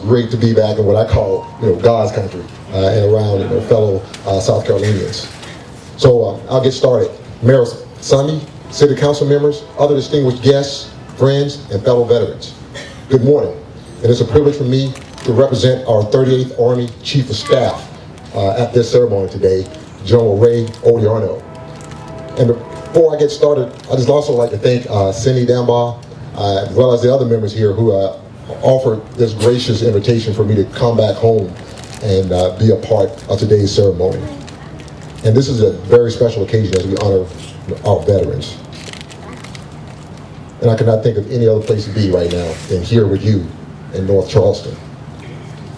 Great to be back in what I call, God's country and around fellow South Carolinians. So I'll get started. Mayor Sami, City Council members, other distinguished guests, friends, and fellow veterans. Good morning. It is a privilege for me to represent our 38th Army Chief of Staff at this ceremony today, General Ray Odierno. And before I get started, I just also like to thank Cindy Dambaugh, as well as the other members here who offered this gracious invitation for me to come back home and be a part of today's ceremony. And this is a very special occasion as we honor our veterans. And I cannot think of any other place to be right now than here with you in North Charleston.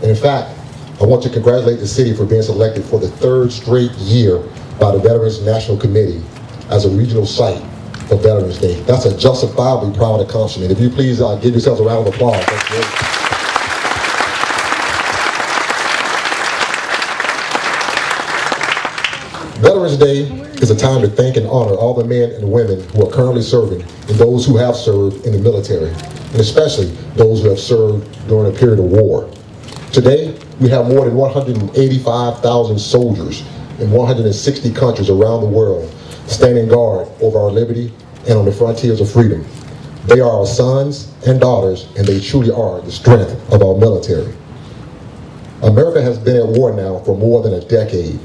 And in fact, I want to congratulate the city for being selected for the 3rd straight year by the Veterans National Committee as a regional site for Veterans Day. That's a justifiably proud accomplishment. If you please give yourselves a round of applause. That's great. Veterans Day is a time to thank and honor all the men and women who are currently serving and those who have served in the military, and especially those who have served during a period of war. Today, we have more than 185,000 soldiers in 160 countries around the world standing guard over our liberty and on the frontiers of freedom. They are our sons and daughters, and they truly are the strength of our military. America has been at war now for more than a decade,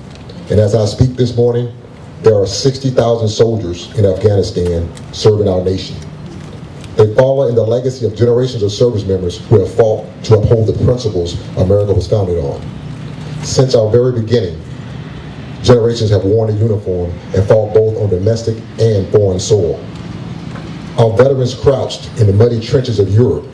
and as I speak this morning, there are 60,000 soldiers in Afghanistan serving our nation. They follow in the legacy of generations of service members who have fought to uphold the principles America was founded on. Since our very beginning, generations have worn a uniform and fought both on domestic and foreign soil. Our veterans crouched in the muddy trenches of Europe,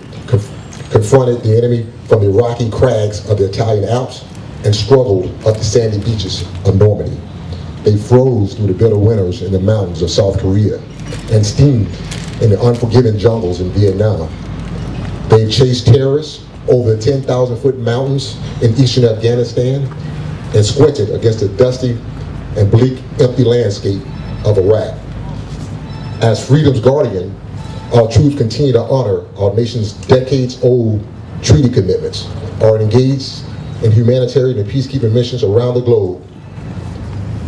confronted the enemy from the rocky crags of the Italian Alps, and struggled up the sandy beaches of Normandy. They froze through the bitter winters in the mountains of South Korea and steamed in the unforgiving jungles in Vietnam. They chased terrorists over the 10,000-foot mountains in eastern Afghanistan and squinted against the dusty and bleak, empty landscape of Iraq. As freedom's guardian, our troops continue to honor our nation's decades-old treaty commitments, are engaged in humanitarian and peacekeeping missions around the globe,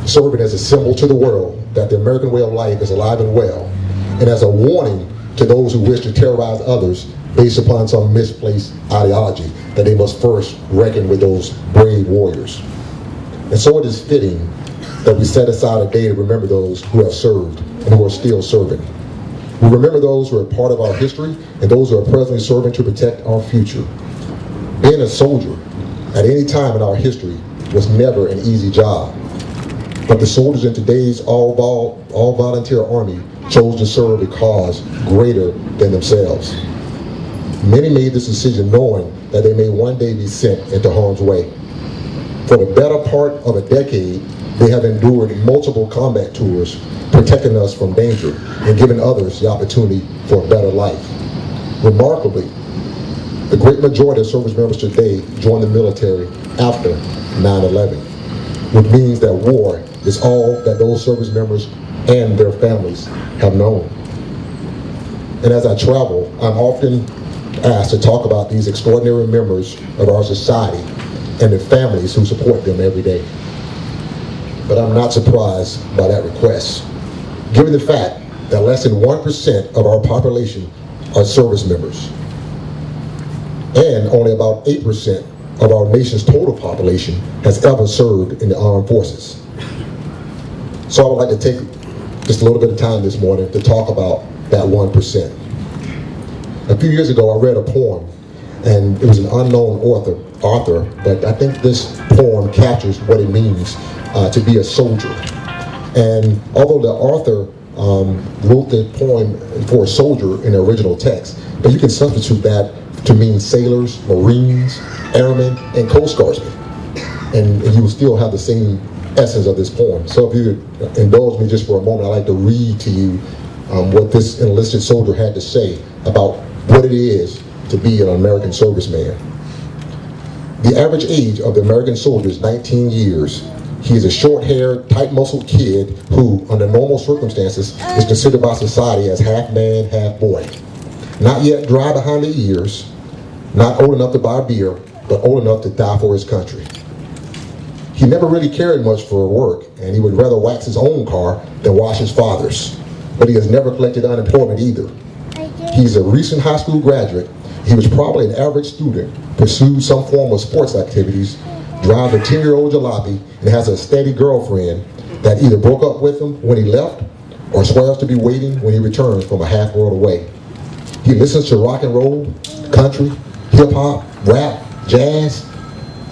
serving as a symbol to the world that the American way of life is alive and well, and as a warning to those who wish to terrorize others based upon some misplaced ideology, that they must first reckon with those brave warriors. And so it is fitting that we set aside a day to remember those who have served and who are still serving. We remember those who are part of our history and those who are presently serving to protect our future. Being a soldier at any time in our history was never an easy job. But the soldiers in today's all-volunteer army chose to serve a cause greater than themselves. Many made this decision knowing that they may one day be sent into harm's way. For the better part of a decade, they have endured multiple combat tours, protecting us from danger and giving others the opportunity for a better life. Remarkably, the great majority of service members today joined the military after 9/11, which means that war is all that those service members and their families have known. And as I travel, I'm often asked to talk about these extraordinary members of our society and the families who support them every day. But I'm not surprised by that request, given the fact that less than 1% of our population are service members, and only about 8% of our nation's total population has ever served in the armed forces. So I would like to take just a little bit of time this morning to talk about that 1%. A few years ago, I read a poem, and it was an unknown author, but I think this poem captures what it means to be a soldier. And although the author wrote the poem for a soldier in the original text, but you can substitute that to mean sailors, Marines, airmen, and Coast Guardsmen, and you will still have the same essence of this poem. So if you indulge me just for a moment, I'd like to read to you what this enlisted soldier had to say about what it is to be an American serviceman. The average age of the American soldier is 19 years. He is a short-haired, tight-muscled kid who, under normal circumstances, is considered by society as half man, half boy. Not yet dry behind the ears, not old enough to buy beer, but old enough to die for his country. He never really cared much for work, and he would rather wax his own car than wash his father's. But he has never collected unemployment either. He's a recent high school graduate. He was probably an average student, pursued some form of sports activities, drives a 10-year-old jalopy, and has a steady girlfriend that either broke up with him when he left or swears to be waiting when he returns from a half world away. He listens to rock and roll, country, hip hop, rap, jazz,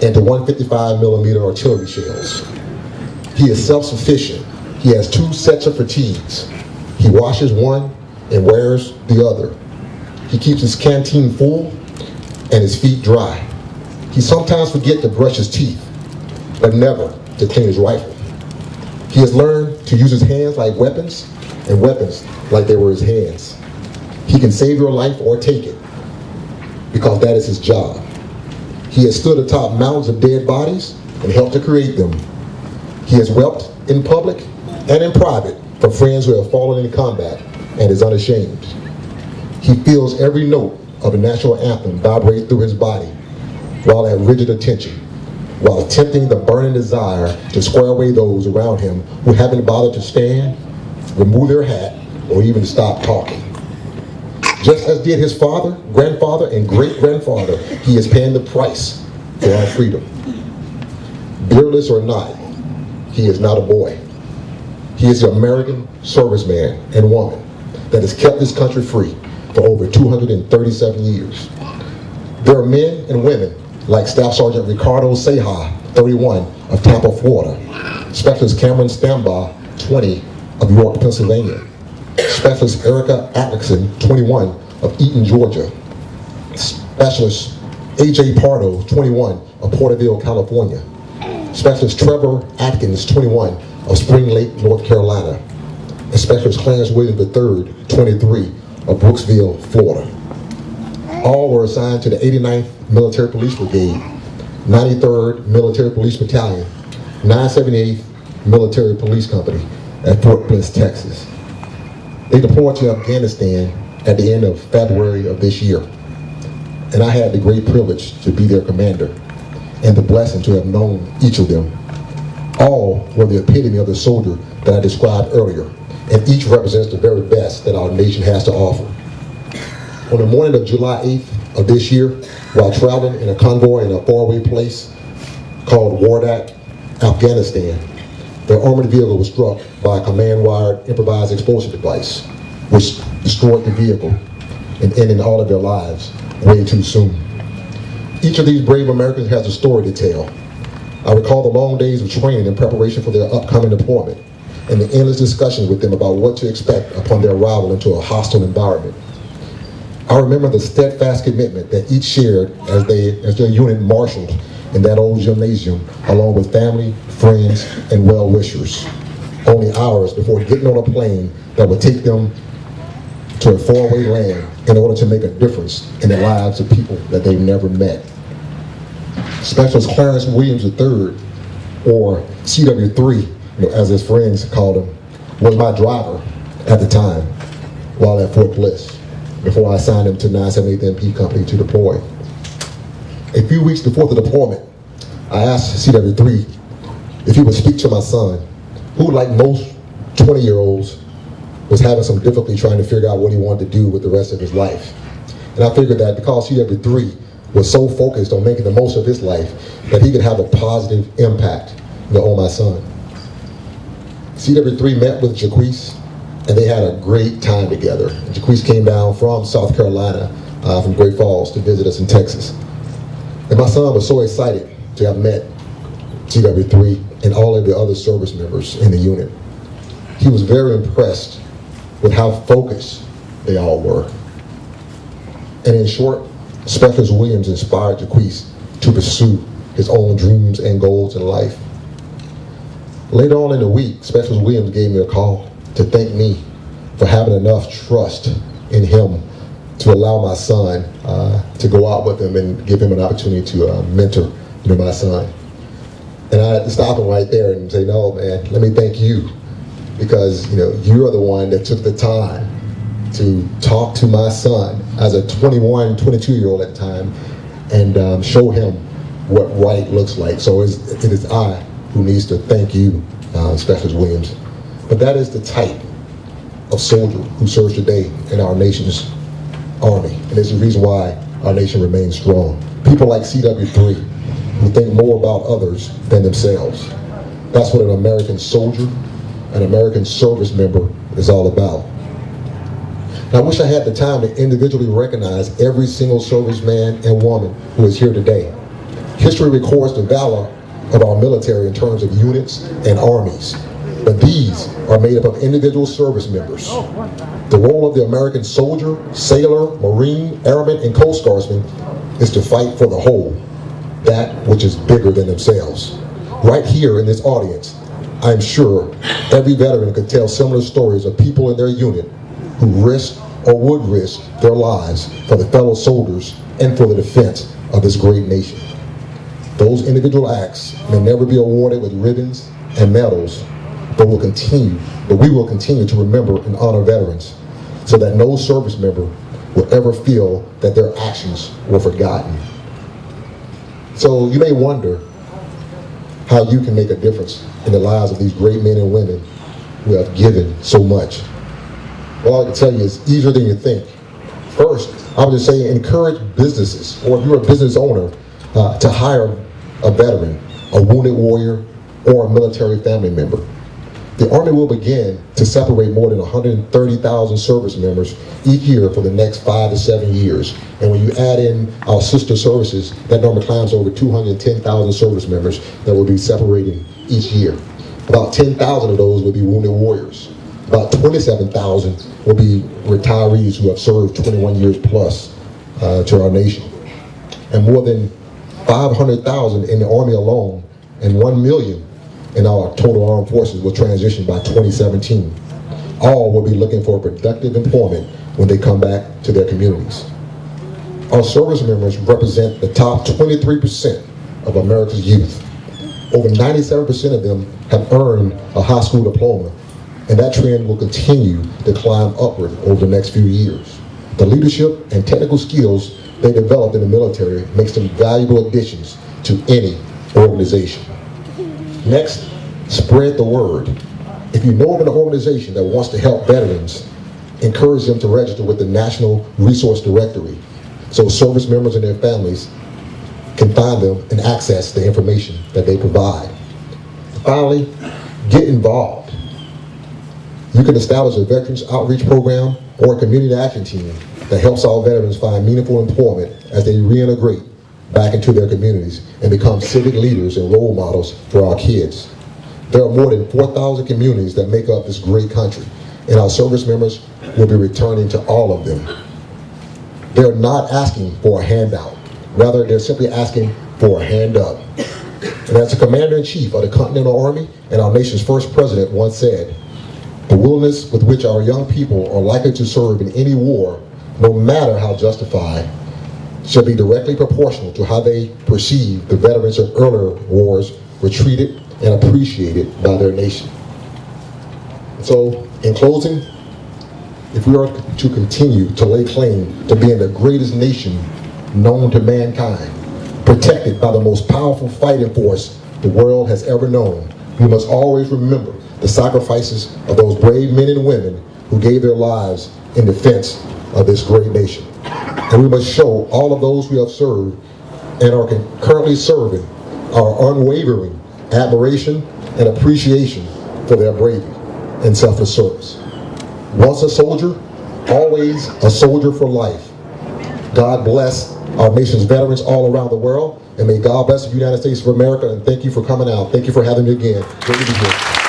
and to 155mm artillery shells. He is self-sufficient. He has 2 sets of fatigues. He washes one and wears the other. He keeps his canteen full and his feet dry. He sometimes forgets to brush his teeth, but never to clean his rifle. He has learned to use his hands like weapons and weapons like they were his hands. He can save your life or take it because that is his job. He has stood atop mountains of dead bodies and helped to create them. He has wept in public and in private for friends who have fallen in combat and is unashamed. He feels every note of the national anthem vibrate through his body while at rigid attention, while tempting the burning desire to square away those around him who haven't bothered to stand, remove their hat, or even stop talking. Just as did his father, grandfather, and great-grandfather, he is paying the price for our freedom. Beerless or not, he is not a boy. He is the American serviceman and woman that has kept this country free for over 237 years. There are men and women like Staff Sergeant Ricardo Ceja, 31, of Tampa, Florida, Specialist Cameron Stambaugh, 20, of York, Pennsylvania, Specialist Erica Atkinson, 21, of Eaton, Georgia, Specialist A.J. Pardo, 21, of Porterville, California, Specialist Trevor Atkins, 21, of Spring Lake, North Carolina, and Specialist Clarence Williams III, 23, of Brooksville, Florida. All were assigned to the 89th Military Police Brigade, 93rd Military Police Battalion, 978th Military Police Company at Fort Bliss, Texas. They deployed to Afghanistan at the end of February of this year, and I had the great privilege to be their commander and the blessing to have known each of them. All were the epitome of the soldier that I described earlier, and each represents the very best that our nation has to offer. On the morning of July 8th of this year, while traveling in a convoy in a faraway place called Wardak, Afghanistan, their armored vehicle was struck by a command-wired improvised explosive device, which destroyed the vehicle and ended all of their lives way too soon. Each of these brave Americans has a story to tell. I recall the long days of training in preparation for their upcoming deployment and the endless discussions with them about what to expect upon their arrival into a hostile environment. I remember the steadfast commitment that each shared as their unit marshaled in that old gymnasium, along with family, friends, and well-wishers, only hours before getting on a plane that would take them to a faraway land in order to make a difference in the lives of people that they've never met. Specialist Clarence Williams III, or CW3, as his friends called him, was my driver at the time while at Fort Bliss, before I assigned him to 978th MP Company to deploy. A few weeks before the deployment, I asked CW3 if he would speak to my son, who, like most 20-year-olds, was having some difficulty trying to figure out what he wanted to do with the rest of his life. And I figured that because CW3 was so focused on making the most of his life, that he could have a positive impact on my son. CW3 met with Jaquise, and they had a great time together. Jaquise came down from South Carolina, from Great Falls, to visit us in Texas. And my son was so excited to have met CW3 and all of the other service members in the unit. He was very impressed with how focused they all were. And in short, Specialist Williams inspired Jaquise to pursue his own dreams and goals in life. Later on in the week, Specialist Williams gave me a call to thank me for having enough trust in him to allow my son to go out with him and give him an opportunity to mentor my son. And I had to stop him right there and say, no, man, let me thank you, because you're the one that took the time to talk to my son as a 21, 22-year-old at the time and show him what right looks like. So it is I who needs to thank you, Specialist Williams. But that is the type of soldier who serves today in our nation's Army, and it's the reason why our nation remains strong. People like CW3 who think more about others than themselves. That's what an American soldier, an American service member is all about. Now, I wish I had the time to individually recognize every single serviceman and woman who is here today. History records the valor of our military in terms of units and armies, but these are made up of individual service members. The role of the American soldier, sailor, Marine, Airman, and Coast Guardsman is to fight for the whole, that which is bigger than themselves. Right here in this audience, I'm sure every veteran could tell similar stories of people in their unit who risked or would risk their lives for the fellow soldiers and for the defense of this great nation. Those individual acts may never be awarded with ribbons and medals, but we will continue to remember and honor veterans so that no service member will ever feel that their actions were forgotten. So you may wonder how you can make a difference in the lives of these great men and women who have given so much. Well, all I can tell you is easier than you think. First, I would just say encourage businesses, or if you're a business owner, to hire a veteran, a wounded warrior, or a military family member. The Army will begin to separate more than 130,000 service members each year for the next 5 to 7 years. And when you add in our sister services, that number climbs over 210,000 service members that will be separating each year. About 10,000 of those will be wounded warriors. About 27,000 will be retirees who have served 21 years plus to our nation. And more than 500,000 in the Army alone, and 1 million in our total armed forces will transition by 2017. All will be looking for productive employment when they come back to their communities. Our service members represent the top 23% of America's youth. Over 97% of them have earned a high school diploma, and that trend will continue to climb upward over the next few years. The leadership and technical skills they developed in the military makes them valuable additions to any organization. Next, spread the word. If you know of an organization that wants to help veterans, encourage them to register with the National Resource Directory so service members and their families can find them and access the information that they provide. Finally, get involved. You can establish a Veterans Outreach Program or a community action team that helps all veterans find meaningful employment as they reintegrate back into their communities and become civic leaders and role models for our kids. There are more than 4,000 communities that make up this great country, and our service members will be returning to all of them. They're not asking for a handout. Rather, they're simply asking for a hand up. And as the Commander-in-Chief of the Continental Army and our nation's first president once said, the willingness with which our young people are likely to serve in any war, no matter how justified, should be directly proportional to how they perceive the veterans of earlier wars were treated and appreciated by their nation. So, in closing, if we are to continue to lay claim to being the greatest nation known to mankind, protected by the most powerful fighting force the world has ever known, we must always remember the sacrifices of those brave men and women who gave their lives in defense of this great nation. And we must show all of those who have served and are currently serving our unwavering admiration and appreciation for their bravery and selfless service. Once a soldier, always a soldier for life. God bless our nation's veterans all around the world, and may God bless the United States of America, and thank you for coming out. Thank you for having me again. Great to be here.